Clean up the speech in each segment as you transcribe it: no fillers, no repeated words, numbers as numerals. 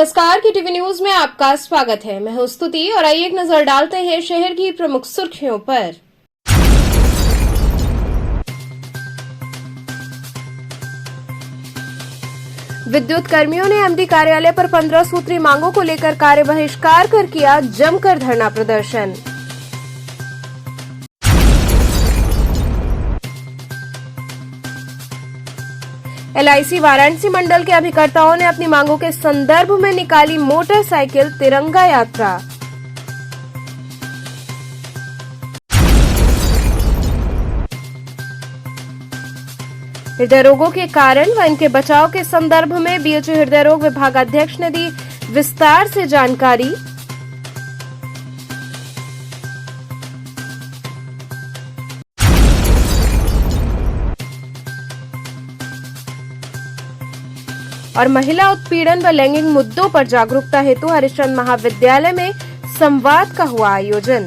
नमस्कार की TV news में आपका स्वागत है। मैं हूं स्तुति और आइए एक नजर डालते हैं शहर की प्रमुख सुर्खियों पर। विद्युत कर्मियों ने एमडी कार्यालय पर 15 सूत्री मांगों को लेकर कार्य बहिष्कार कर किया जमकर धरना प्रदर्शन। एलआईसी वाराणसी मंडल के अभिकर्ताओं ने अपनी मांगों के संदर्भ में निकाली मोटरसाइकिल तिरंगा यात्रा। हृदय रोगों के कारण व इनके बचाव के संदर्भ में बीएचयू हृदय रोग विभागाध्यक्ष ने दी विस्तार से जानकारी। और महिला उत्पीड़न व लैंगिक मुद्दों पर जागरूकता हेतु हरिश्चंद्र महाविद्यालय में संवाद का हुआ आयोजन।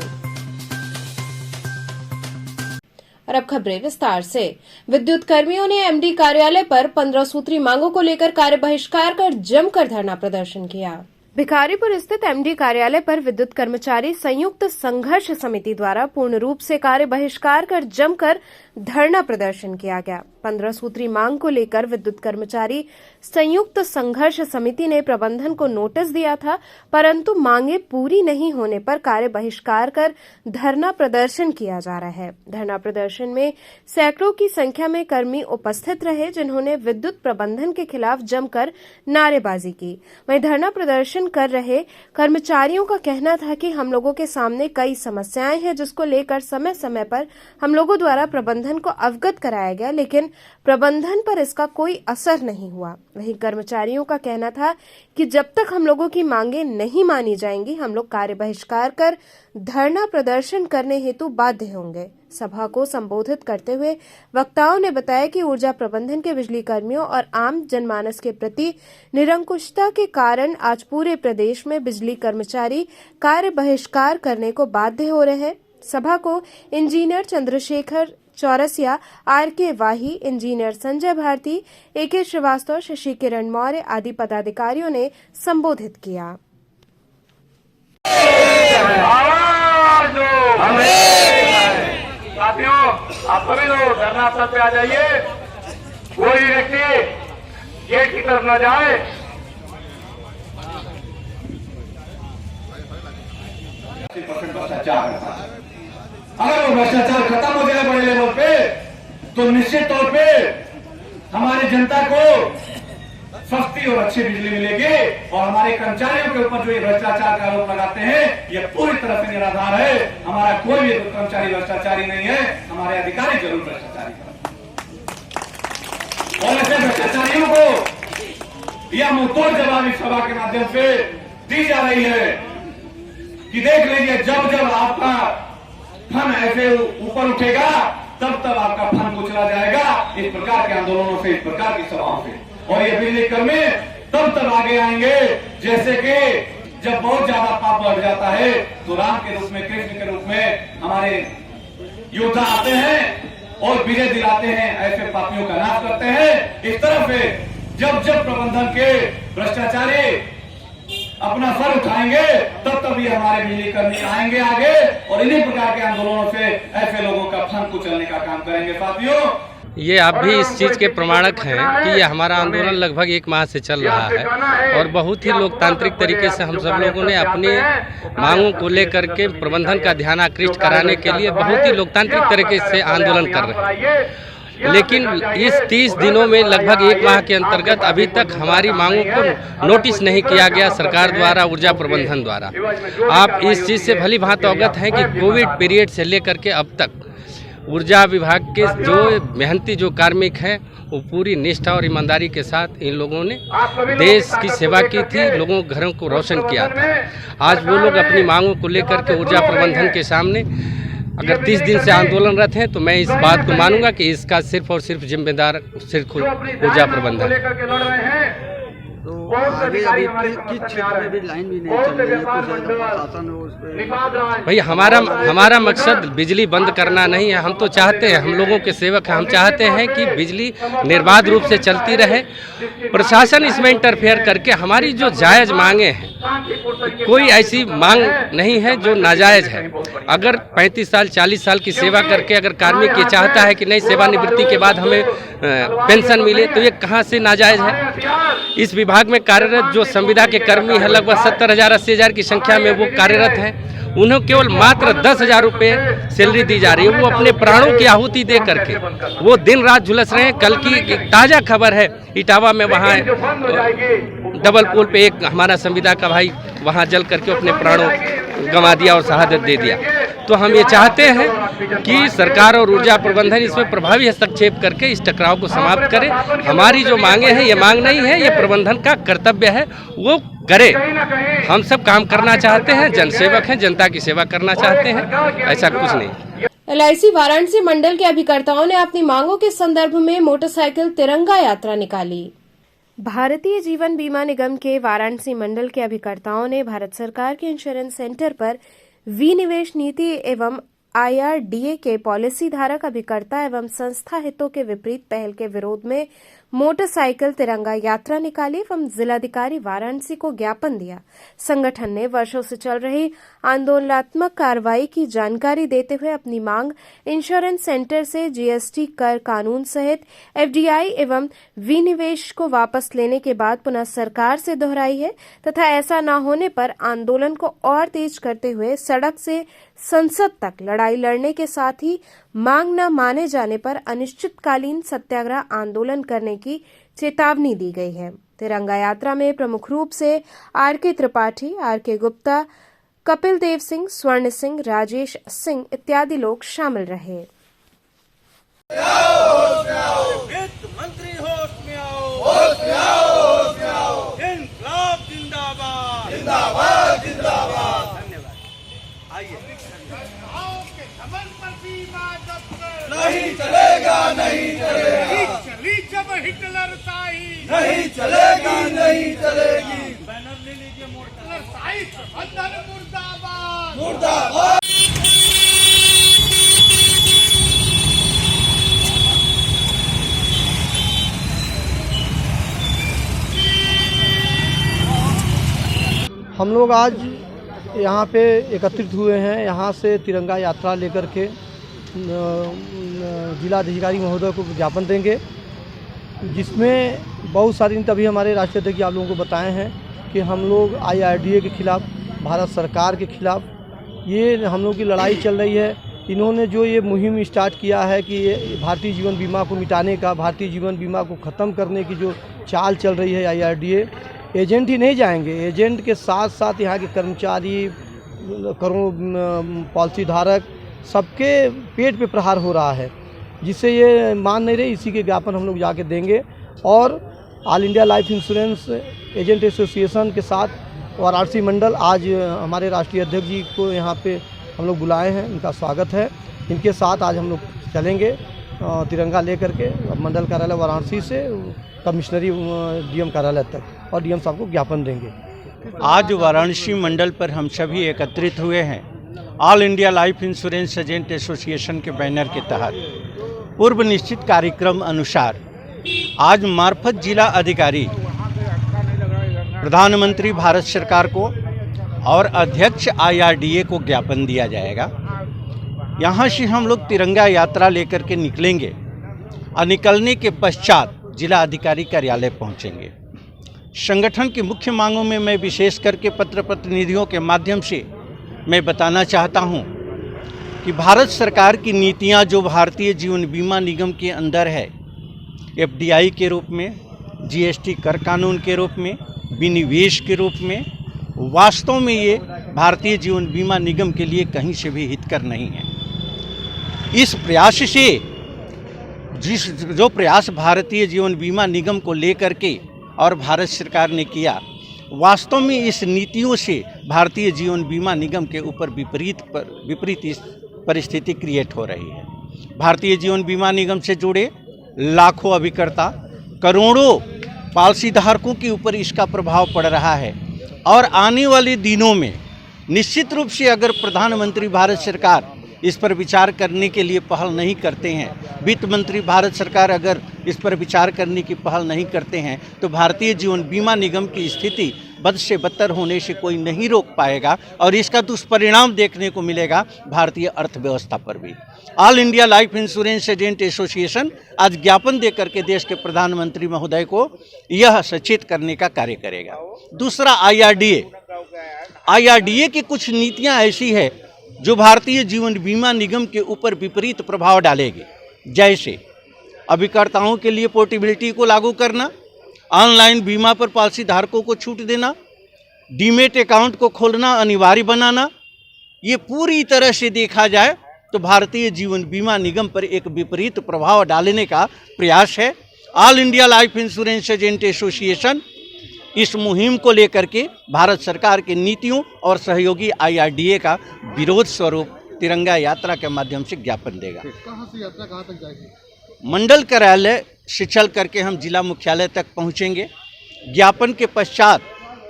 और अब खबरें विस्तार से। विद्युत कर्मियों ने एमडी कार्यालय पर 15 सूत्री मांगों को लेकर कार्य बहिष्कार कर जमकर धरना प्रदर्शन किया। भिखारीपुर स्थित एमडी कार्यालय पर विद्युत कर्मचारी संयुक्त संघर्ष समिति द्वारा पूर्ण रूप से कार्य बहिष्कार कर जमकर धरना प्रदर्शन किया गया। 15 सूत्री मांग को लेकर विद्युत कर्मचारी संयुक्त संघर्ष समिति ने प्रबंधन को नोटिस दिया था, परंतु मांगे पूरी नहीं होने पर कार्य बहिष्कार कर धरना प्रदर्शन किया जा रहा है। धरना प्रदर्शन में सैकड़ों की संख्या में कर्मी उपस्थित रहे, जिन्होंने विद्युत प्रबंधन के खिलाफ जमकर नारेबाजी की। वहीं धरना प्रदर्शन कर रहे कर्मचारियों का कहना था कि हम लोगों के सामने कई समस्याएं हैं, जिसको लेकर समय समय पर हम लोगों द्वारा प्रबंधन को अवगत कराया गया, लेकिन प्रबंधन पर इसका कोई असर नहीं हुआ। वहीं कर्मचारियों का कहना था कि जब तक हम लोगों की मांगे नहीं मानी जाएंगी, हम लोग कार्य बहिष्कार कर धरना प्रदर्शन करने हेतु बाध्य होंगे। सभा को संबोधित करते हुए वक्ताओं ने बताया कि ऊर्जा प्रबंधन के बिजली कर्मियों और आम जनमानस के प्रति निरंकुशता के कारण आज पूरे प्रदेश में बिजली कर्मचारी कार्य बहिष्कार करने को बाध्य हो रहे हैं। सभा को इंजीनियर चंद्रशेखर चौरसिया, आर.के. वाही, इंजीनियर संजय भारती, ए.के. श्रीवास्तव, शशि किरण मौर्य आदि पदाधिकारियों ने संबोधित किया। साथियों, आप सभी लोग धरना स्थल पे आ जाइए। कोई व्यक्ति गेट की तरफ न जाए। अगर वो भ्रष्टाचार खत्म हो जाए बड़े लेवल पे, तो निश्चित तौर पे हमारी जनता को सस्ती और अच्छी बिजली मिलेगी और हमारे कर्मचारियों के ऊपर जो ये भ्रष्टाचार का आरोप लगाते हैं, ये पूरी तरह से निराधार है। हमारा कोई भी कर्मचारी भ्रष्टाचारी नहीं है, हमारे अधिकारी जरूर भ्रष्टाचारी हैं। और ऐसे भ्रष्टाचारियों को यह मुंहतोड़ जवाब इस सभा के माध्यम से दी जा रही है कि देख लीजिए, जब जब आपका फन ऐसे ऊपर उठेगा, तब तब आपका फन कुचला जाएगा। इस प्रकार के आंदोलनों से, इस प्रकार की सभाओं से। और ये बिजली कर्मी तब आगे आएंगे जैसे कि जब बहुत ज्यादा पाप बढ़ जाता है तो राम के रूप में, कृष्ण के रूप में हमारे योद्धा आते हैं और विजय दिलाते हैं, ऐसे पापियों का नाश करते हैं। इस तरह से जब जब प्रबंधन के भ्रष्टाचारी अपना सर उठाएंगे, तब ये हमारे बिजली कर्मी आएंगे आगे और इन्हीं प्रकार के आंदोलनों से ऐसे लोगों का फन कुचलने का काम करेंगे। साथियों, ये आप भी इस चीज़ के प्रमाणक हैं कि ये हमारा आंदोलन लगभग 1 माह से चल रहा है और बहुत ही लोकतांत्रिक तरीके से हम सब लोगों ने अपनी मांगों को लेकर के प्रबंधन का ध्यान आकृष्ट कराने के लिए बहुत ही लोकतांत्रिक तरीके से आंदोलन कर रहे हैं। लेकिन इस 30 दिनों में लगभग 1 माह के अंतर्गत अभी तक हमारी मांगों को नोटिस नहीं किया गया सरकार द्वारा, ऊर्जा प्रबंधन द्वारा। आप इस चीज़ से भली भांति अवगत हैं कि कोविड पीरियड से लेकर के अब तक ऊर्जा विभाग के जो मेहनती जो कार्मिक हैं, वो पूरी निष्ठा और ईमानदारी के साथ इन लोगों ने देश की सेवा की थी, लोगों के घरों को रोशन किया था। आज वो लोग अपनी मांगों को लेकर के ऊर्जा प्रबंधन के सामने अगर 30 दिन से आंदोलनरत हैं, तो मैं इस बात को मानूंगा कि इसका सिर्फ और सिर्फ जिम्मेदार सिर्फ ऊर्जा प्रबंधन। तो बहुत से आगे अधिकारी अभी हमारे किस समर्थन में क्षेत्र आ में रहे भी हैं। लाइन भी नहीं बहुत चल से रही है, व्यापार कुछ मंडल, प्रशासन है उस पे निषाद राज, भाई हमारा मकसद बिजली बंद करना नहीं है। हम तो चाहते हैं, हम लोगों के सेवक हैं, हम चाहते हैं कि बिजली निर्बाध रूप से चलती रहे। प्रशासन इसमें इंटरफेयर करके हमारी जो जायज़ मांगे हैं, कोई ऐसी मांग नहीं है जो नाजायज़ है। अगर 35 साल 40 साल की सेवा करके अगर कार्मिक ये चाहता है कि नहीं सेवानिवृत्ति के बाद हमें पेंशन मिले, तो ये कहाँ से नाजायज़ है। इस विभाग में कार्यरत जो संविदा के कर्मी हैं, लगभग 70,000 80,000 की संख्या में वो कार्यरत हैं। उन्हें केवल मात्र 10,000 रुपये सैलरी दी जा रही है। वो अपने प्राणों की आहुति दे करके वो दिन रात झुलस रहे हैं। कल की ताज़ा खबर है, इटावा में वहाँ डबल पुल पे एक हमारा संविदा का भाई वहाँ जल करके अपने प्राणों गंवा दिया और शहादत दे दिया। तो हम ये चाहते हैं कि सरकार और ऊर्जा प्रबंधन इसमें प्रभावी हस्तक्षेप करके इस टकराव को समाप्त करे। हमारी जो मांगे हैं, ये मांग नहीं है, ये प्रबंधन का कर्तव्य है, वो करे। हम सब काम करना चाहते हैं, जनसेवक हैं, जनता की सेवा करना चाहते हैं, ऐसा कुछ नहीं। LIC वाराणसी मंडल के अभिकर्ताओं ने अपनी मांगों के संदर्भ में मोटरसाइकिल तिरंगा यात्रा निकाली। भारतीय जीवन बीमा निगम के वाराणसी मंडल के अभिकर्ताओं ने भारत सरकार के इंश्योरेंस सेंटर पर विनिवेश नीति एवं IRDA के पॉलिसी धारक अभिकर्ता एवं संस्था हितों के विपरीत पहल के विरोध में मोटरसाइकिल तिरंगा यात्रा निकाली एवं जिलाधिकारी वाराणसी को ज्ञापन दिया। संगठन ने वर्षों से चल रही आंदोलनात्मक कार्रवाई की जानकारी देते हुए अपनी मांग इंश्योरेंस सेंटर से GST कर कानून सहित FDI एवं विनिवेश को वापस लेने के बाद पुनः सरकार से दोहराई है तथा ऐसा न होने पर आंदोलन को और तेज करते हुए सड़क से संसद तक लड़ाई लड़ने के साथ ही मांग न माने जाने पर अनिश्चितकालीन सत्याग्रह आंदोलन करने की चेतावनी दी गई है। तिरंगा यात्रा में प्रमुख रूप से RK त्रिपाठी, RK गुप्ता, कपिल देव सिंह, स्वर्ण सिंह, राजेश सिंह इत्यादि लोग शामिल रहे। वित्त मंत्री होश में आओ, होश में आओ, होश में आओ। इनकलाब जिंदाबाद, जिंदाबाद, जिंदाबाद। धन्यवाद। आइए। नहीं चलेगा, नहीं चलेगा। चली जब हिटलरशाही, नहीं चलेगी, नहीं चलेगी। बैनर ले लीजिए, हिटलरशाही प्रबंधन मुर्दाबाद, मुर्दाबाद। हम लोग आज यहाँ पे एकत्रित हुए हैं। यहाँ से तिरंगा यात्रा लेकर के जिलाधिकारी महोदय को ज्ञापन देंगे, जिसमें बहुत सारी तभी हमारे राष्ट्रीय अध्यक्ष आप लोगों को बताए हैं कि हम लोग IRDA के खिलाफ़, भारत सरकार के खिलाफ़ ये हम लोग की लड़ाई चल रही है। इन्होंने जो ये मुहिम स्टार्ट किया है कि ये भारतीय जीवन बीमा को मिटाने का, भारतीय जीवन बीमा को ख़त्म करने की जो चाल चल रही है IRDA, एजेंट ही नहीं जाएंगे, एजेंट के साथ साथ यहाँ के कर्मचारी, करोड़ों पॉलिसी धारक, सबके पेट पे प्रहार हो रहा है, जिससे ये मान नहीं रहे। इसी के ज्ञापन हम लोग जाके देंगे और all India life insurance agent association के साथ वाराणसी मंडल, आज हमारे राष्ट्रीय अध्यक्ष जी को यहाँ पे हम लोग बुलाए हैं, इनका स्वागत है। इनके साथ आज हम लोग चलेंगे तिरंगा लेकर के मंडल कार्यालय वाराणसी से कमिश्नरी DM कार्यालय तक और DM साहब को ज्ञापन देंगे। आज वाराणसी मंडल पर हम सभी एकत्रित हुए हैं all India life insurance agent association के बैनर के तहत। पूर्व निश्चित कार्यक्रम अनुसार आज मार्फत जिला अधिकारी, प्रधानमंत्री भारत सरकार को और अध्यक्ष IRDA को ज्ञापन दिया जाएगा। यहाँ से हम लोग तिरंगा यात्रा लेकर के निकलेंगे और निकलने के पश्चात जिला अधिकारी कार्यालय पहुँचेंगे। संगठन की मुख्य मांगों में मैं विशेष करके पत्र प्रतिनिधियों के माध्यम से मैं बताना चाहता हूं कि भारत सरकार की नीतियां जो भारतीय जीवन बीमा निगम के अंदर है, FDI के रूप में, GST कर कानून के रूप में, विनिवेश के रूप में, वास्तव में ये भारतीय जीवन बीमा निगम के लिए कहीं से भी हितकर नहीं है। इस प्रयास से जो प्रयास भारतीय जीवन बीमा निगम को लेकर के और भारत सरकार ने किया, वास्तव में इस नीतियों से भारतीय जीवन बीमा निगम के ऊपर विपरीत परिस्थिति क्रिएट हो रही है। भारतीय जीवन बीमा निगम से जुड़े लाखों अभिकर्ता, करोड़ों पॉलिसी धारकों के ऊपर इसका प्रभाव पड़ रहा है और आने वाले दिनों में निश्चित रूप से अगर प्रधानमंत्री भारत सरकार इस पर विचार करने के लिए पहल नहीं करते हैं, वित्त मंत्री भारत सरकार अगर इस पर विचार करने की पहल नहीं करते हैं, तो भारतीय जीवन बीमा निगम की स्थिति बद से बदतर होने से कोई नहीं रोक पाएगा और इसका दुष्परिणाम देखने को मिलेगा भारतीय अर्थव्यवस्था पर भी। All India life insurance agent association आज ज्ञापन देकर के देश के प्रधानमंत्री महोदय को यह सचेत करने का कार्य करेगा। दूसरा, IRDA की कुछ नीतियां ऐसी है जो भारतीय जीवन बीमा निगम के ऊपर विपरीत प्रभाव डालेगी, जैसे अभिकर्ताओं के लिए पोर्टेबिलिटी को लागू करना, ऑनलाइन बीमा पर पॉलिसी धारकों को छूट देना, डीमेट अकाउंट को खोलना अनिवार्य बनाना। ये पूरी तरह से देखा जाए तो भारतीय जीवन बीमा निगम पर एक विपरीत प्रभाव डालने का प्रयास है। All India life insurance agent association इस मुहिम को लेकर के भारत सरकार की नीतियों और सहयोगी IRDA का विरोध स्वरूप तिरंगा यात्रा के माध्यम से ज्ञापन देगा। कहाँ से यात्रा कहाँ तक जाएगी? मंडल कार्यालय से चल करके हम जिला मुख्यालय तक पहुंचेंगे। ज्ञापन के पश्चात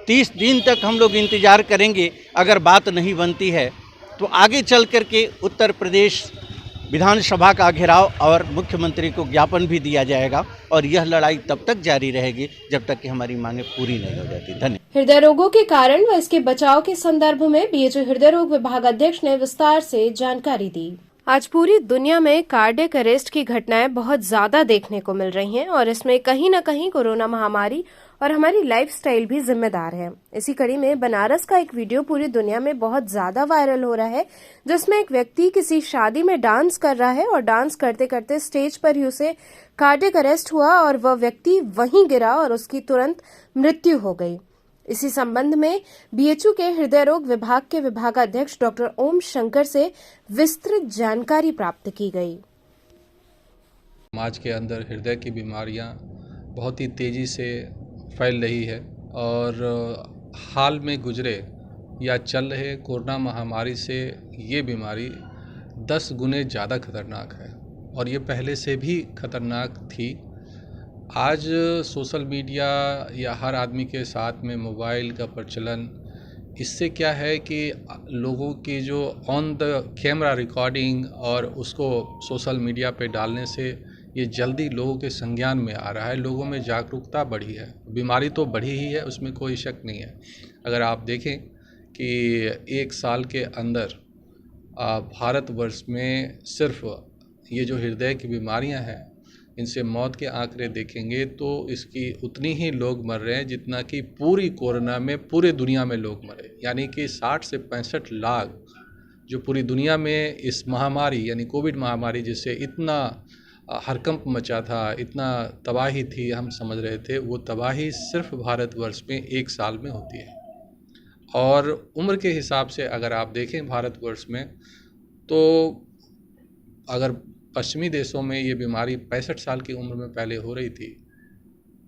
30 दिन तक हम लोग इंतजार करेंगे। अगर बात नहीं बनती है तो आगे चल करके उत्तर प्रदेश विधानसभा का घेराव और मुख्यमंत्री को ज्ञापन भी दिया जाएगा और यह लड़ाई तब तक जारी रहेगी जब तक कि हमारी मांगें पूरी नहीं हो जाती। धन्यवाद। हृदय रोगों के कारण व इसके बचाव के संदर्भ में BHU हृदय रोग विभाग अध्यक्ष ने विस्तार से जानकारी दी। आज पूरी दुनिया में कार्डियक अरेस्ट की घटनाएं बहुत ज्यादा देखने को मिल रही हैं और इसमें कहीं न कहीं कोरोना महामारी और हमारी लाइफस्टाइल भी जिम्मेदार है। इसी कड़ी में बनारस का एक वीडियो पूरी दुनिया में बहुत ज्यादा वायरल हो रहा है, जिसमें एक व्यक्ति किसी शादी में डांस कर रहा है और डांस करते करते स्टेज पर ही उसे कार्डियक अरेस्ट हुआ और वह व्यक्ति वहीं गिरा और उसकी तुरंत मृत्यु हो गई। इसी संबंध में BHU के हृदय रोग विभाग के विभागाध्यक्ष डॉक्टर ओम शंकर से विस्तृत जानकारी प्राप्त की गई। समाज के अंदर हृदय की बीमारियां बहुत ही तेज़ी से फैल रही है और हाल में गुजरे या चल रहे कोरोना महामारी से ये बीमारी 10 गुने ज़्यादा खतरनाक है और ये पहले से भी खतरनाक थी। आज सोशल मीडिया या हर आदमी के साथ में मोबाइल का प्रचलन, इससे क्या है कि लोगों की जो ऑन द कैमरा रिकॉर्डिंग और उसको सोशल मीडिया पे डालने से ये जल्दी लोगों के संज्ञान में आ रहा है। लोगों में जागरूकता बढ़ी है। बीमारी तो बढ़ी ही है, उसमें कोई शक नहीं है। अगर आप देखें कि 1 साल के अंदर भारतवर्ष में सिर्फ ये जो हृदय की बीमारियां हैं, इनसे मौत के आंकड़े देखेंगे तो इसकी उतनी ही लोग मर रहे हैं जितना कि पूरी कोरोना में पूरे दुनिया में लोग मरे। यानी कि 60 से 65 लाख जो पूरी दुनिया में इस महामारी यानी कोविड महामारी जिससे इतना हरकंप मचा था, इतना तबाही थी, हम समझ रहे थे, वो तबाही सिर्फ भारतवर्ष में 1 साल में होती है। और उम्र के हिसाब से अगर आप देखें भारतवर्ष में, तो अगर पश्चिमी देशों में ये बीमारी 65 साल की उम्र में पहले हो रही थी,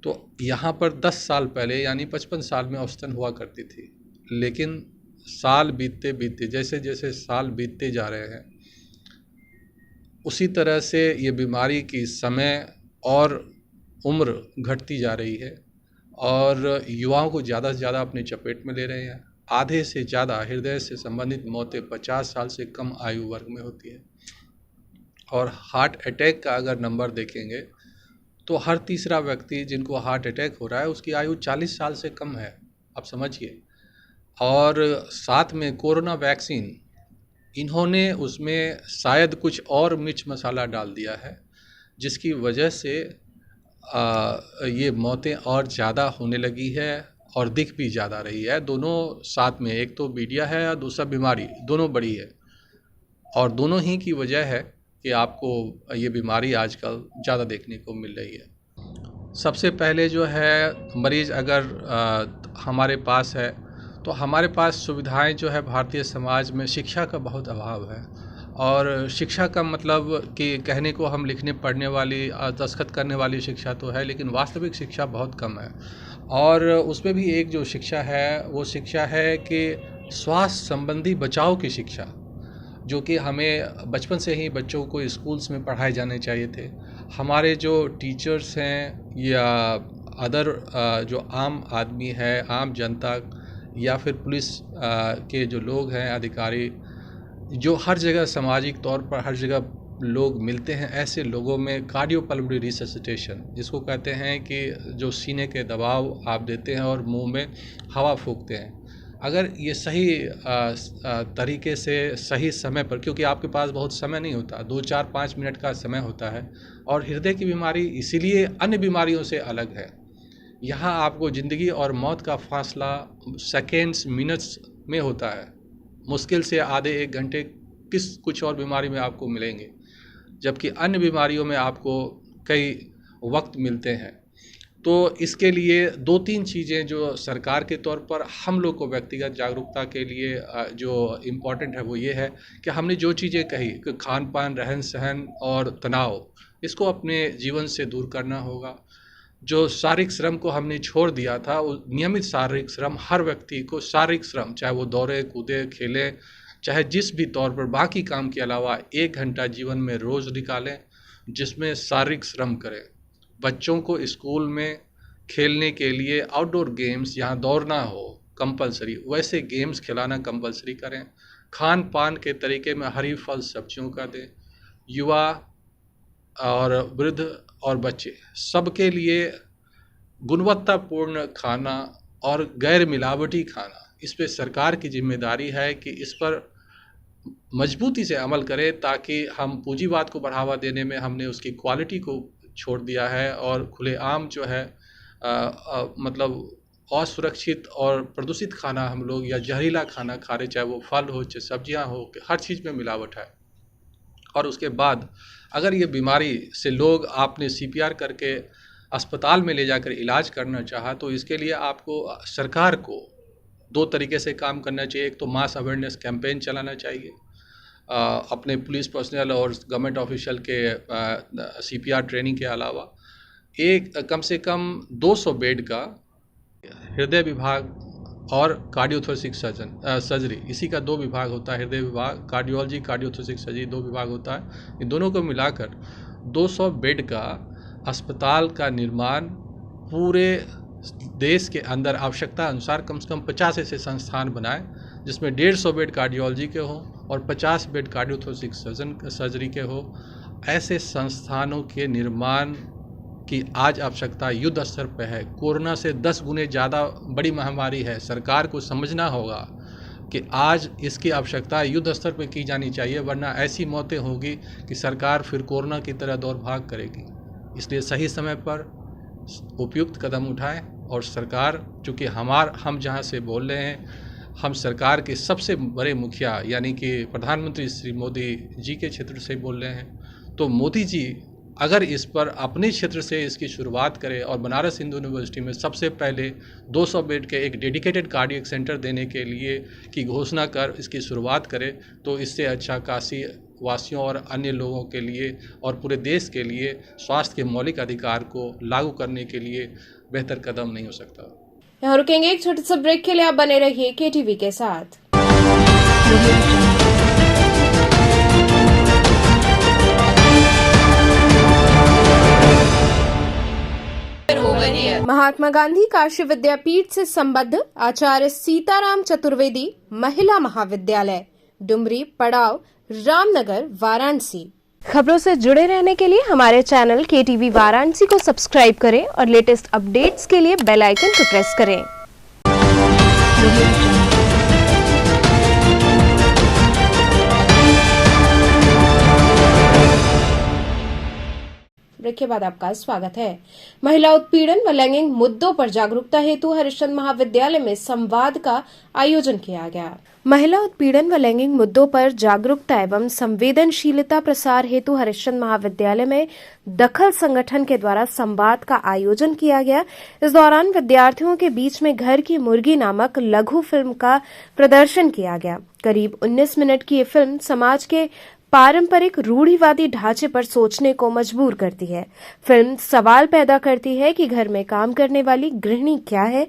तो यहाँ पर 10 साल पहले यानी 55 साल में औसतन हुआ करती थी। लेकिन साल बीतते बीतते जैसे जैसे साल बीतते जा रहे हैं, उसी तरह से ये बीमारी की समय और उम्र घटती जा रही है और युवाओं को ज़्यादा से ज़्यादा अपनी चपेट में ले रहे हैं। आधे से ज़्यादा हृदय से संबंधित मौतें 50 साल से कम आयु वर्ग में होती है। और हार्ट अटैक का अगर नंबर देखेंगे तो हर तीसरा व्यक्ति जिनको हार्ट अटैक हो रहा है उसकी आयु 40 साल से कम है, आप समझिए। और साथ में कोरोना वैक्सीन, इन्होंने उसमें शायद कुछ और मिर्च मसाला डाल दिया है जिसकी वजह से ये मौतें और ज़्यादा होने लगी है और दिख भी ज़्यादा रही है। दोनों साथ में, एक तो मीडिया है और दूसरा बीमारी, दोनों बड़ी है और दोनों ही की वजह है कि आपको ये बीमारी आजकल ज़्यादा देखने को मिल रही है। सबसे पहले जो है मरीज़ अगर हमारे पास है तो हमारे पास सुविधाएं जो है भारतीय समाज में शिक्षा का बहुत अभाव है। और शिक्षा का मतलब कि कहने को हम लिखने पढ़ने वाली दस्तखत करने वाली शिक्षा तो है, लेकिन वास्तविक शिक्षा बहुत कम है। और उसमें भी एक जो शिक्षा है वो शिक्षा है कि स्वास्थ्य संबंधी बचाव की शिक्षा, जो कि हमें बचपन से ही बच्चों को स्कूल्स में पढ़ाए जाने चाहिए थे। हमारे जो टीचर्स हैं या अदर जो आम आदमी है, आम जनता या फिर पुलिस के जो लोग हैं, अधिकारी, जो हर जगह सामाजिक तौर पर हर जगह लोग मिलते हैं, ऐसे लोगों में कार्डियोपल्मोनरी रिससिटेशन, जिसको कहते हैं कि जो सीने के दबाव आप देते हैं और मुंह में हवा फूंकते हैं, अगर ये सही तरीके से सही समय पर, क्योंकि आपके पास बहुत समय नहीं होता, 2-4-5 मिनट का समय होता है, और हृदय की बीमारी इसीलिए अन्य बीमारियों से अलग है। यहाँ आपको ज़िंदगी और मौत का फासला सेकेंड्स, मिनट्स में होता है। मुश्किल से आधे 1 घंटे कुछ और बीमारी में आपको मिलेंगे, जबकि अन्य बीमारियों में आपको कई वक्त मिलते हैं। तो इसके लिए 2-3 चीज़ें जो सरकार के तौर पर हम लोग को व्यक्तिगत जागरूकता के लिए जो इम्पॉर्टेंट है वो ये है कि हमने जो चीज़ें कही कि खान पान, रहन सहन और तनाव, इसको अपने जीवन से दूर करना होगा। जो शारीरिक श्रम को हमने छोड़ दिया था, वो नियमित शारीरिक श्रम, हर व्यक्ति को शारीरिक श्रम, चाहे वो दौड़े कूदे खेले, चाहे जिस भी तौर पर, बाकी काम के अलावा 1 घंटा जीवन में रोज़ निकालें जिसमें शारीरिक श्रम करें। बच्चों को स्कूल में खेलने के लिए आउटडोर गेम्स, यहाँ दौड़ना हो कंपलसरी, वैसे गेम्स खिलाना कंपलसरी करें। खान पान के तरीके में हरी फल सब्जियों का दें। युवा और वृद्ध और बच्चे सबके लिए गुणवत्तापूर्ण खाना और गैर मिलावटी खाना, इस पे सरकार की जिम्मेदारी है कि इस पर मजबूती से अमल करें, ताकि हम पूंजीवाद को बढ़ावा देने में हमने उसकी क्वालिटी को छोड़ दिया है और खुलेआम जो है मतलब असुरक्षित और प्रदूषित खाना हम लोग या जहरीला खाना खा रहे, चाहे वो फल हो, चाहे सब्जियां हो, हर चीज़ में मिलावट है। और उसके बाद अगर ये बीमारी से लोग आपने CPR करके अस्पताल में ले जाकर इलाज करना चाहा, तो इसके लिए आपको सरकार को 2 तरीके से काम करना चाहिए। एक तो मास अवेयरनेस कैंपेन चलाना चाहिए अपने पुलिस पर्सनल और गवर्नमेंट ऑफिशियल के CPR ट्रेनिंग के अलावा। एक कम से कम 200 बेड का हृदय विभाग और कार्डियोथोरेसिक सर्जरी, इसी का 2 विभाग होता है, हृदय विभाग, कार्डियोलॉजी, कार्डियोथोरेसिक सर्जरी 2 विभाग होता है। इन दोनों को मिलाकर 200 बेड का अस्पताल का निर्माण पूरे देश के अंदर आवश्यकता अनुसार कम से कम 50 ऐसे संस्थान बनाएं, जिसमें 150 बेड कार्डियोलॉजी के हो और 50 बेड कार्डियोथोरेसिक सर्जरी के हो। ऐसे संस्थानों के निर्माण की आज आवश्यकता युद्ध स्तर पर है। कोरोना से 10 गुने ज़्यादा बड़ी महामारी है। सरकार को समझना होगा कि आज इसकी आवश्यकता युद्ध स्तर पर की जानी चाहिए, वरना ऐसी मौतें होगी कि सरकार फिर कोरोना की तरह दौड़ भाग करेगी। इसलिए सही समय पर उपयुक्त कदम उठाएं। और सरकार, चूँकि हम जहाँ से बोल रहे हैं, हम सरकार के सबसे बड़े मुखिया यानी कि प्रधानमंत्री श्री मोदी जी के क्षेत्र से बोल रहे हैं, तो मोदी जी अगर इस पर अपने क्षेत्र से इसकी शुरुआत करें और बनारस हिंदू यूनिवर्सिटी में सबसे पहले 200 बेड के एक डेडिकेटेड कार्डियक सेंटर देने के लिए की घोषणा कर इसकी शुरुआत करें, तो इससे अच्छा काशी वासियों और अन्य लोगों के लिए और पूरे देश के लिए स्वास्थ्य के मौलिक अधिकार को लागू करने के लिए बेहतर कदम नहीं हो सकता। यहाँ रुकेंगे एक छोटे से ब्रेक के लिए। आप बने रहिए KTV के साथ। महात्मा गांधी काशी विद्यापीठ से संबद्ध आचार्य सीताराम चतुर्वेदी महिला महाविद्यालय, डुमरी पड़ाव, रामनगर, वाराणसी। खबरों से जुड़े रहने के लिए हमारे चैनल KTV वाराणसी को सब्सक्राइब करें और लेटेस्ट अपडेट्स के लिए बेल आइकन को प्रेस करें। ब्रेक के बाद आपका स्वागत है। महिला उत्पीड़न व लैंगिक मुद्दों पर जागरूकता हेतु हरिश्चंद्र महाविद्यालय में संवाद का आयोजन किया गया। महिला उत्पीड़न व लैंगिक मुद्दों पर जागरूकता एवं संवेदनशीलता प्रसार हेतु हरिश्चंद्र महाविद्यालय में दखल संगठन के द्वारा संवाद का आयोजन किया गया। इस दौरान विद्यार्थियों के बीच में घर की मुर्गी नामक लघु फिल्म का प्रदर्शन किया गया। करीब 19 मिनट की ये फिल्म समाज के पारंपरिक रूढ़िवादी ढांचे पर सोचने को मजबूर करती है। फिल्म सवाल पैदा करती है कि घर में काम करने वाली गृहिणी क्या है?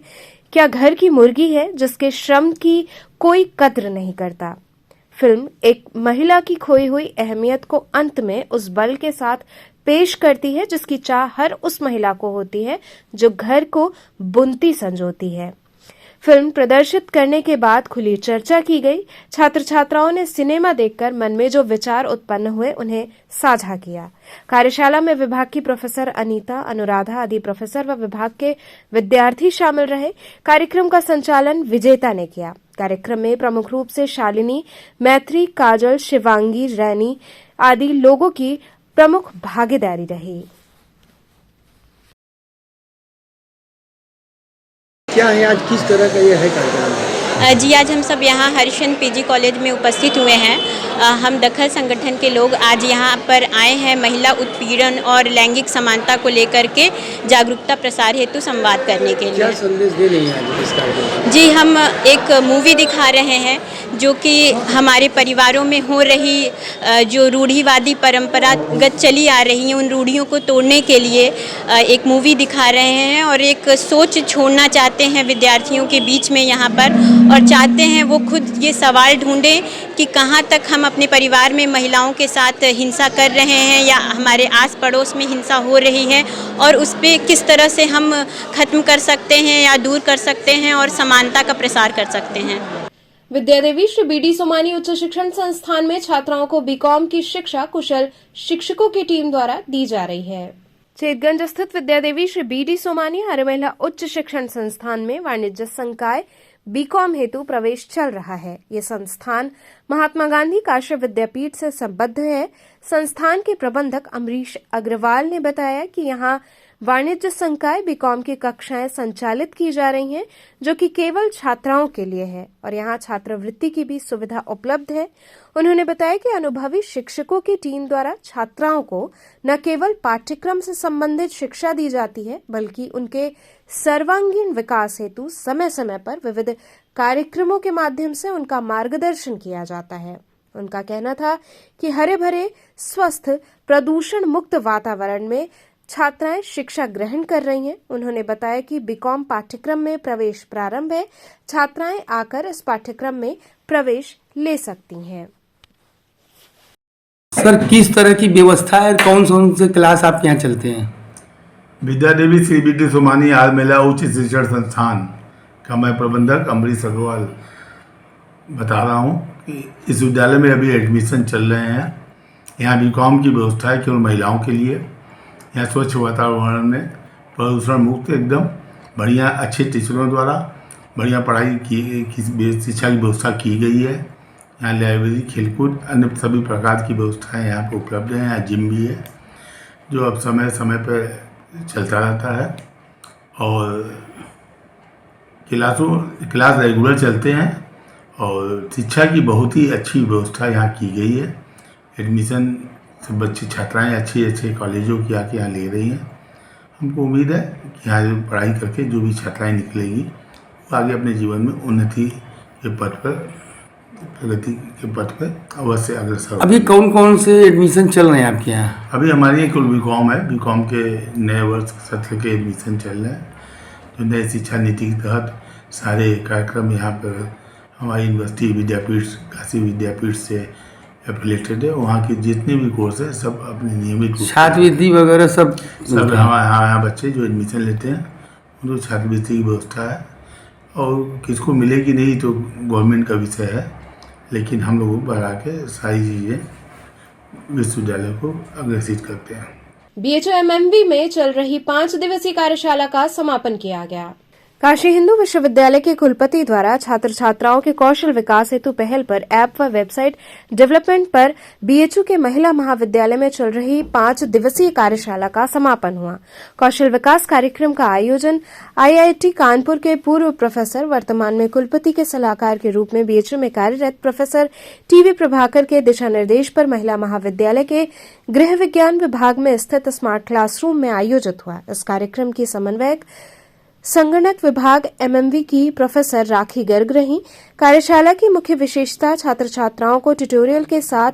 क्या घर की मुर्गी है जिसके श्रम की कोई कद्र नहीं करता? फिल्म एक महिला की खोई हुई अहमियत को अंत में उस बल के साथ पेश करती है जिसकी चाह हर उस महिला को होती है जो घर को बुनती संजोती है। फिल्म प्रदर्शित करने के बाद खुली चर्चा की गई। छात्र छात्राओं ने सिनेमा देखकर मन में जो विचार उत्पन्न हुए उन्हें साझा किया। कार्यशाला में विभाग की प्रोफेसर अनीता, अनुराधा आदि प्रोफेसर व विभाग के विद्यार्थी शामिल रहे। कार्यक्रम का संचालन विजेता ने किया। कार्यक्रम में प्रमुख रूप से शालिनी, मैत्री, काजल, शिवांगी, रैनी आदि लोगों की प्रमुख भागीदारी रही। क्या है आज, किस तरह का ये है कार्यक्रम? जी, आज हम सब यहाँ हरिशन पीजी कॉलेज में उपस्थित हुए हैं। हम दखल संगठन के लोग आज यहाँ पर आए हैं महिला उत्पीड़न और लैंगिक समानता को लेकर के जागरूकता प्रसार हेतु संवाद करने के लिए। क्या संदेश दे रही हैं आज इस कार्यक्रम? जी, हम एक मूवी दिखा रहे हैं जो कि हमारे परिवारों में हो रही जो रूढ़िवादी परंपरागत चली आ रही हैं उन रूढ़ियों को तोड़ने के लिए एक मूवी दिखा रहे हैं और एक सोच छोड़ना चाहते हैं विद्यार्थियों के बीच में यहाँ पर, और चाहते हैं वो खुद ये सवाल ढूंढें कि कहाँ तक हम अपने परिवार में महिलाओं के साथ हिंसा कर रहे हैं या हमारे आस पड़ोस में हिंसा हो रही है और उस पर किस तरह से हम खत्म कर सकते हैं या दूर कर सकते हैं और समानता का प्रसार कर सकते हैं। विद्यादेवी श्री बीडी सोमानी उच्च शिक्षण संस्थान में छात्राओं को बीकॉम की शिक्षा कुशल शिक्षकों की टीम द्वारा दी जा रही है। चेतगंज स्थित विद्यादेवी श्री बीडी सोमानी आर्य महिला उच्च शिक्षण संस्थान में वाणिज्य संकाय बीकॉम हेतु प्रवेश चल रहा है। ये संस्थान महात्मा गांधी काशी विद्यापीठ से संबद्ध है। संस्थान के प्रबंधक अमरीश अग्रवाल ने बताया कि यहाँ वाणिज्य संकाय बीकॉम की कक्षाएं संचालित की जा रही हैं, जो कि केवल छात्राओं के लिए है और यहाँ छात्रवृत्ति की भी सुविधा उपलब्ध है। उन्होंने बताया कि अनुभवी शिक्षकों की टीम द्वारा छात्राओं को न केवल पाठ्यक्रम से संबंधित शिक्षा दी जाती है, बल्कि उनके सर्वांगीण विकास हेतु समय समय पर विविध कार्यक्रमों के माध्यम से उनका मार्गदर्शन किया जाता है। उनका कहना था कि हरे भरे, स्वस्थ, प्रदूषण मुक्त वातावरण में छात्राएं शिक्षा ग्रहण कर रही हैं। उन्होंने बताया कि बीकॉम पाठ्यक्रम में प्रवेश प्रारंभ है। छात्राएं आकर इस पाठ्यक्रम में प्रवेश ले सकती हैं। सर, किस तरह की व्यवस्था है, कौन से क्लास आपके यहाँ चलते हैं? विद्यादेवी श्री बीडी सोमानी आर्य महिला उच्च शिक्षण संस्थान का मैं प्रबंधक अमरीश अग्रवाल बता रहा हूँ कि इस विद्यालय में अभी एडमिशन चल रहे हैं। यहाँ बीकॉम की व्यवस्था है केवल महिलाओं के लिए। यहाँ स्वच्छ वातावरण में प्रदूषण मुक्त एकदम बढ़िया अच्छे टीचरों द्वारा बढ़िया पढ़ाई की शिक्षा की व्यवस्था की गई है। यहाँ लाइब्रेरी, खेलकूद, अन्य सभी प्रकार की व्यवस्थाएं यहाँ पर उपलब्ध हैं। यहाँ जिम भी है जो अब समय समय पर चलता रहता है और क्लास रेगुलर चलते हैं और शिक्षा की बहुत ही अच्छी व्यवस्था यहाँ की गई है। एडमिशन सब बच्चे छात्राएं अच्छे कॉलेजों की आके यहाँ ले रही हैं। हमको उम्मीद है कि यहाँ पढ़ाई करके जो भी छात्राएं निकलेगी वो आगे अपने जीवन में उन्नति के पथ पर, प्रगति के पथ पर अवश्य अग्रसर। अभी कौन से एडमिशन चल रहे हैं आपके यहाँ? अभी हमारे यहाँ कुल बीकॉम है। बीकॉम के नए वर्ष सत्र के एडमिशन चल रहे हैं। जो नई शिक्षा नीति के तहत सारे कार्यक्रम यहाँ पर हमारी यूनिवर्सिटी विद्यापीठ, काशी विद्यापीठ से एफिलेटेड है। वहाँ के जितने भी कोर्स है सब अपने नियमित छात्रवृत्ति वगैरह सब यहाँ बच्चे जो एडमिशन लेते हैं उनको छात्रवृत्ति की व्यवस्था है और किसको मिलेगी नहीं तो गवर्नमेंट का विषय है, लेकिन हम लोग बढ़ा के सारी चीज़ें विश्वविद्यालय को अग्रसित करते हैं। BHU-MMV में चल रही 5 दिवसीय कार्यशाला का समापन किया गया। काशी हिंदू विश्वविद्यालय के कुलपति द्वारा छात्र छात्राओं के कौशल विकास हेतु पहल पर ऐप व वेबसाइट डेवलपमेंट पर BHU के महिला महाविद्यालय में चल रही 5 दिवसीय कार्यशाला का समापन हुआ। कौशल विकास कार्यक्रम का आयोजन IIT कानपुर के पूर्व प्रोफेसर, वर्तमान में कुलपति के सलाहकार के रूप में BHU में कार्यरत प्रोफेसर TV प्रभाकर के दिशा निर्देश पर महिला महाविद्यालय के गृह विज्ञान विभाग में स्थित स्मार्ट क्लासरूम में आयोजित हुआ। इस कार्यक्रम की समन्वयक संगणक विभाग MMV की प्रोफेसर राखी गर्ग रही। कार्यशाला की मुख्य विशेषता छात्र छात्राओं को ट्यूटोरियल के साथ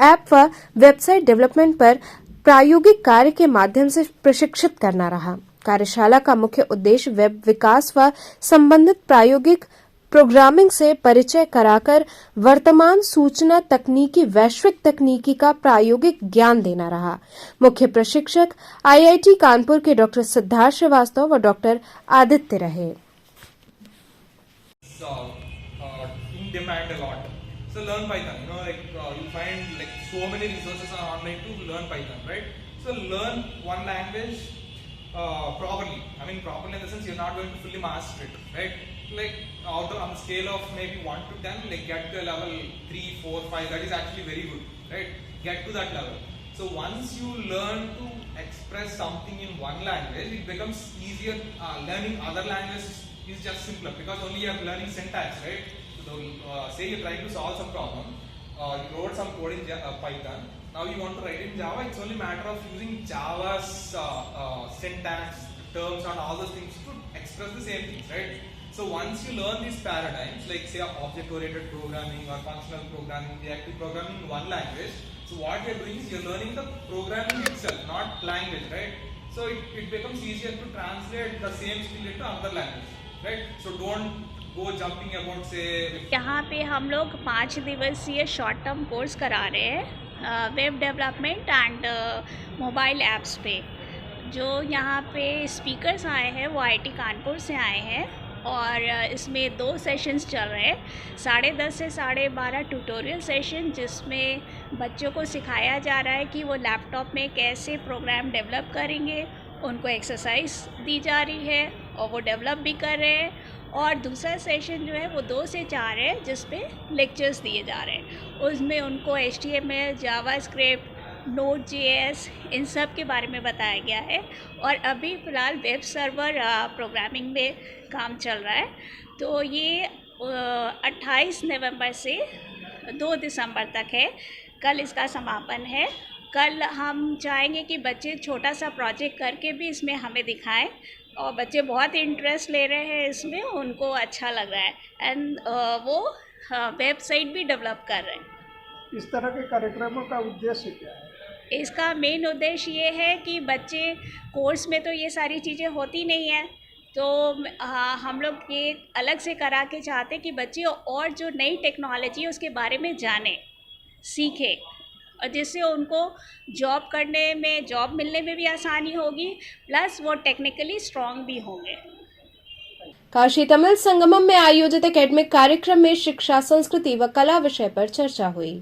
ऐप व वेबसाइट डेवलपमेंट पर प्रायोगिक कार्य के माध्यम से प्रशिक्षित करना रहा। कार्यशाला का मुख्य उद्देश्य वेब विकास व संबंधित प्रायोगिक प्रोग्रामिंग से परिचय कराकर वर्तमान सूचना तकनीकी वैश्विक तकनीकी का प्रायोगिक ज्ञान देना रहा। मुख्य प्रशिक्षक IIT कानपुर के डॉक्टर सिद्धार्थ श्रीवास्तव व डॉक्टर आदित्य रहे। In demand a lot. So learn Python. You find like so many resources are online to learn Python, right? So learn one language properly. I mean properly in the sense you're not going to fully master it, right? Like on the scale of maybe 1 to 10, like get to level 3, 4, 5. That is actually very good, right? Get to that level. So once you learn to express something in one language, it becomes easier. Learning other languages is just simpler because only you are learning syntax, right? So say you're trying to solve some problem, you wrote some code in Python. Now you want to write it in Java. It's only a matter of using Java's syntax, terms, and all those things to express the same things, right? So once you learn these paradigms, like say object-oriented programming or functional programming, reactive programming in one language, so what you're doing is you're learning the programming itself, not language, right? So it becomes easier to translate the same skill into another language, right? So don't go jumping about say. यहाँ पे हम लोग 5 दिवसीय short term course करा रहे हैं web development and mobile apps पे। जो यहाँ पे स्पीकर्स आए हैं वो IIT कानपुर से आए हैं और इसमें 2 सेशंस चल रहे हैं। 10:30 से 12:30 ट्यूटोरियल सेशन, जिसमें बच्चों को सिखाया जा रहा है कि वो लैपटॉप में कैसे प्रोग्राम डेवलप करेंगे। उनको एक्सरसाइज दी जा रही है और वो डेवलप भी कर रहे हैं। और दूसरा सेशन जो है वो 2 से 4 है, जिसपे लेक्चर्स दिए जा रहे हैं। उसमें उनको HTML, जावास्क्रिप्ट, Node.js इन सब के बारे में बताया गया है। और अभी फ़िलहाल वेब सर्वर प्रोग्रामिंग में काम चल रहा है। तो ये 28 नवंबर से 2 दिसंबर तक है। कल इसका समापन है। कल हम चाहेंगे कि बच्चे छोटा सा प्रोजेक्ट करके भी इसमें हमें दिखाएं और बच्चे बहुत इंटरेस्ट ले रहे हैं इसमें, उनको अच्छा लग रहा है एंड वो वेबसाइट भी डेवलप कर रहे हैं। इस तरह के कार्यक्रमों का उद्देश्य क्या है? इसका मेन उद्देश्य ये है कि बच्चे कोर्स में तो ये सारी चीज़ें होती नहीं हैं, तो हम लोग ये अलग से करा के चाहते हैं कि बच्चे और जो नई टेक्नोलॉजी है उसके बारे में जाने, सीखें, और जिससे उनको जॉब करने में, जॉब मिलने में भी आसानी होगी, प्लस वो टेक्निकली स्ट्रांग भी होंगे। काशी तमिल संगमम में आयोजित एकेडमिक कार्यक्रम में शिक्षा, संस्कृति व कला विषय पर चर्चा हुई।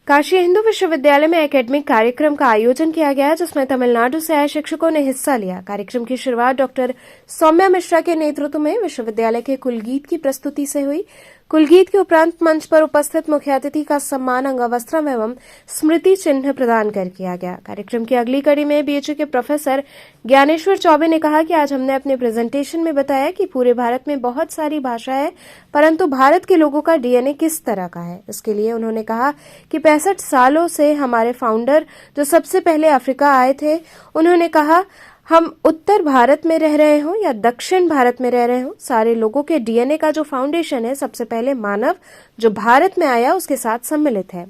काशी हिंदू विश्वविद्यालय में एकेडमिक कार्यक्रम का आयोजन किया गया, जिसमें तमिलनाडु से आए शिक्षकों ने हिस्सा लिया। कार्यक्रम की शुरुआत डॉक्टर सौम्या मिश्रा के नेतृत्व में विश्वविद्यालय के कुलगीत की प्रस्तुति से हुई। कुलगीत के उपरांत मंच पर उपस्थित मुख्य अतिथि का सम्मान अंगवस्त्रम एवं स्मृति चिन्ह प्रदान कर किया गया। कार्यक्रम की अगली कड़ी में BHU के प्रोफेसर ज्ञानेश्वर चौबे ने कहा कि आज हमने अपने प्रेजेंटेशन में बताया कि पूरे भारत में बहुत सारी भाषाएं हैं, परंतु भारत के लोगों का DNA किस तरह का है। इसके लिए उन्होंने कहा कि 65 सालों से हमारे फाउंडर जो सबसे पहले अफ्रीका आए थे, उन्होंने कहा हम उत्तर भारत में रह रहे हों या दक्षिण भारत में रह रहे हों, सारे लोगों के DNA का जो फाउंडेशन है सबसे पहले मानव जो भारत में आया उसके साथ सम्मिलित है।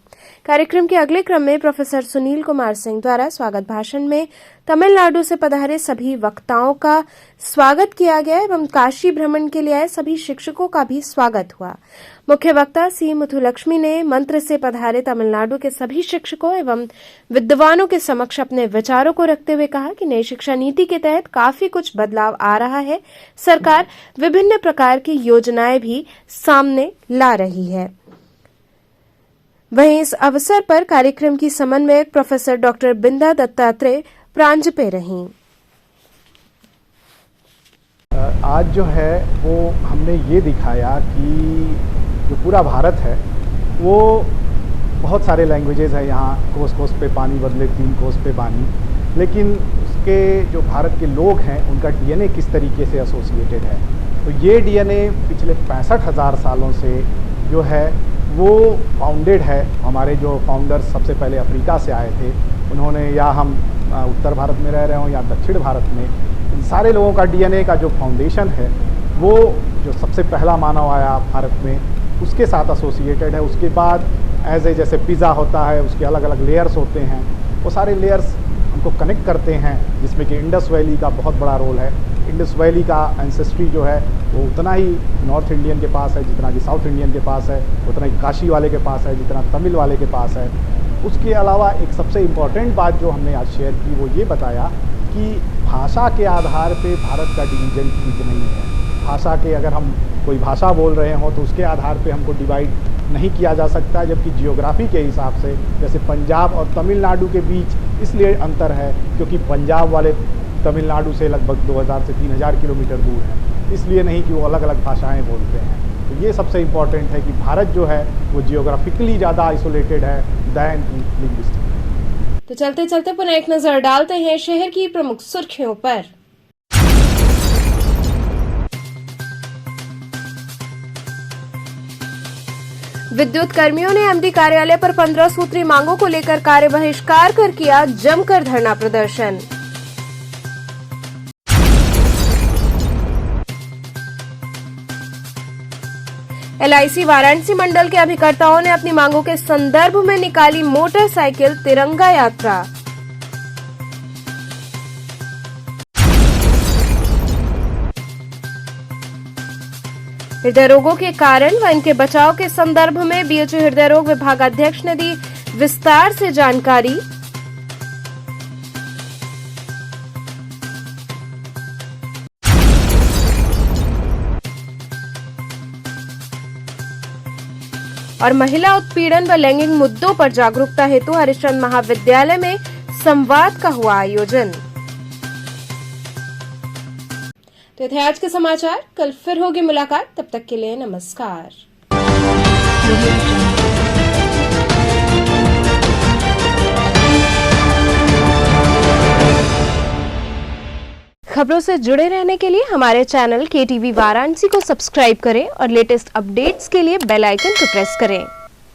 कार्यक्रम के अगले क्रम में प्रोफेसर सुनील कुमार सिंह द्वारा स्वागत भाषण में तमिलनाडु से पधारे सभी वक्ताओं का स्वागत किया गया एवं काशी भ्रमण के लिए आए सभी शिक्षकों का भी स्वागत हुआ। मुख्य वक्ता C मुथुलक्ष्मी ने मंत्र से पधारे तमिलनाडु के सभी शिक्षकों एवं विद्वानों के समक्ष अपने विचारों को रखते हुए कहा कि नई शिक्षा नीति के तहत काफी कुछ बदलाव आ रहा है। सरकार विभिन्न प्रकार की योजनाएं भी सामने ला रही है। वहीं इस अवसर पर कार्यक्रम की समन्वयक प्रोफेसर डॉक्टर बिंदा दत्तात्रेय प्रांजपे रहीं। आज जो है वो हमने ये दिखाया कि जो पूरा भारत है वो बहुत सारे लैंग्वेजेस है। यहाँ कोस कोस पे पानी बदले 3 कोस पे पानी, लेकिन उसके जो भारत के लोग हैं उनका DNA किस तरीके से एसोसिएटेड है। तो ये DNA पिछले 65,000 सालों से जो है वो फाउंडेड है। हमारे जो फाउंडर्स सबसे पहले अफ्रीका से आए थे, उन्होंने, या हम उत्तर भारत में रह रहे हों या दक्षिण भारत में, इन सारे लोगों का DNA का जो फाउंडेशन है वो जो सबसे पहला मानव आया भारत में उसके साथ एसोसिएटेड है। उसके बाद जैसे पिज़्ज़ा होता है, उसके अलग अलग लेयर्स होते हैं, वो सारे लेयर्स हमको कनेक्ट करते हैं, जिसमें कि इंडस वैली का बहुत बड़ा रोल है। इंडस वैली का एंसेस्ट्री जो है वो उतना ही नॉर्थ इंडियन के पास है जितना कि साउथ इंडियन के पास है, उतना ही काशी वाले के पास है जितना तमिल वाले के पास है। उसके अलावा एक सबसे इम्पॉर्टेंट बात जो हमने आज शेयर की वो ये बताया कि भाषा के आधार पे भारत का डिवीजन ठीक नहीं है। भाषा के अगर हम कोई भाषा बोल रहे हों तो उसके आधार पे हमको डिवाइड नहीं किया जा सकता, जबकि जियोग्राफी के हिसाब से जैसे पंजाब और तमिलनाडु के बीच इसलिए अंतर है क्योंकि पंजाब वाले तमिलनाडु से लगभग 2000 से 3000 किलोमीटर दूर है, इसलिए नहीं कि वो अलग अलग भाषाएं बोलते हैं। तो ये सबसे इम्पॉर्टेंट है कि भारत जो है वो जियोग्राफिकली ज़्यादा आइसोलेटेड है दैन लिंग्विस्टिकली। तो चलते चलते पुनः एक नजर डालते हैं शहर की प्रमुख सुर्खियों पर। विद्युत कर्मियों ने एमडी कार्यालय पर 15 सूत्री मांगों को लेकर कार्य बहिष्कार कर किया जमकर धरना प्रदर्शन। एलआईसी वाराणसी मंडल के अभिकर्ताओं ने अपनी मांगों के संदर्भ में निकाली मोटरसाइकिल तिरंगा यात्रा। हृदय रोगों के कारण व इनके बचाव के संदर्भ में बीएचयू हृदय रोग विभागाध्यक्ष ने दी विस्तार से जानकारी। और महिला उत्पीड़न व लैंगिक मुद्दों पर जागरूकता हेतु हरिश्चंद्र महाविद्यालय में संवाद का हुआ आयोजन। तो ये थे आज के समाचार, कल फिर होगी मुलाकात, तब तक के लिए नमस्कार। खबरों से जुड़े रहने के लिए हमारे चैनल KTV वाराणसी को सब्सक्राइब करें और लेटेस्ट अपडेट्स के लिए बेल आइकन को प्रेस करें।